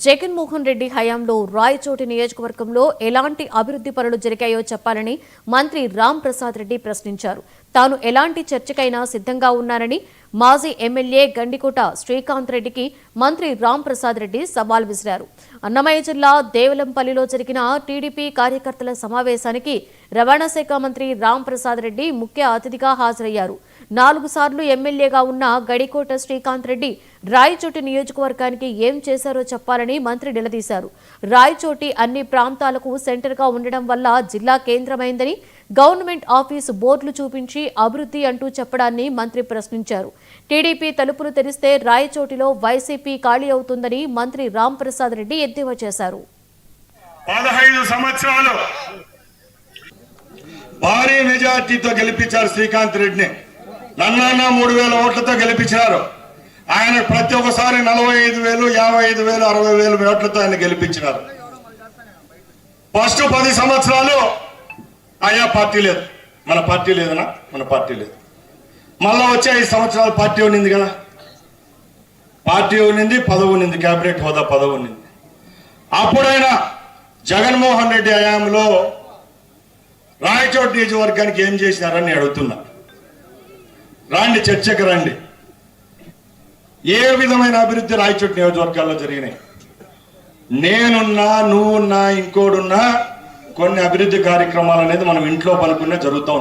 జగన్మోహన్ రెడ్డి హయాంలో రాయచోటి నియోజకవర్గంలో ఎలాంటి అభివృద్ధి పనులు జరిగాయో చెప్పాలని మంత్రి రామ్ ప్రసాద్ రెడ్డి ప్రశ్నించారు. తాను ఎలాంటి చర్చకైనా సిద్ధంగా ఉన్నారని మాజీ ఎమ్మెల్యే గండికోట శ్రీకాంత్ రెడ్డికి మంత్రి రామ్ ప్రసాద్ రెడ్డి సవాల్ విసిరారు. అన్నమయ్య జిల్లా దేవలంపల్లిలో జరిగిన టీడీపీ కార్యకర్తల సమావేశానికి రవాణా శాఖ మంత్రి రామ్ ప్రసాద్ రెడ్డి ముఖ్య అతిథిగా హాజరయ్యారు. 4 సార్లు ఎమ్మెల్యేగా ఉన్న గడికోట శ్రీకాంత్ రెడ్డి రాయచోటి నియోజకవర్గానికి ఏం చేశారో చెప్పాలని మంత్రి నిలదీశారు. రాయచోటి అన్ని ప్రాంతాలకు సెంటర్గా ఉండడం వల్ల జిల్లా కేంద్రమైందని, గవర్నమెంట్ ఆఫీసు బోర్డులు చూపించి అభివృద్ధి అంటూ చెప్పడాన్ని మంత్రి ప్రశ్నించారు. టీడీపీ తలుపులు తెరిస్తే రాయచోటిలో వైసీపీ ఖాళీ అవుతుందని మంత్రి రామ్ ప్రసాద్ రెడ్డి ఎద్దేవా చేశారు. 15 సంవత్సరాలు భారీ మెజార్టీతో గెలిపించారు శ్రీకాంత్ రెడ్డిని. నన్నన్న 3000 ఓట్లతో గెలిపించారు. ఆయన ప్రతి ఒక్కసారి 45,000, 55,000, 60,000 ఓట్లతో ఆయన గెలిపించినారు. ఫస్ట్ 10 సంవత్సరాలు ఆయా పార్టీ లేదు, మన పార్టీ లేదనా, మన పార్టీ లేదు. మళ్ళా వచ్చే 5 సంవత్సరాలు పార్టీ ఉన్నింది కదా, పార్టీ ఉన్నింది, పదవి ఉన్నింది, కేబినెట్ హోదా పదవి ఉన్నింది. అప్పుడైనా జగన్మోహన్ రెడ్డి హయాంలో రాయచోటి నియోజకవర్గానికి ఏం చేసినారని అడుగుతున్నా. రాండి, చర్చకు రండి. ఏ విధమైన అభివృద్ధి రాయచోటి నియోజకవర్గాల్లో జరిగినాయి? నేనున్నా, నువ్వున్నా, ఇంకోడున్నా కొన్ని అభివృద్ధి కార్యక్రమాలు అనేది మనం ఇంట్లో పనుకునే జరుగుతూ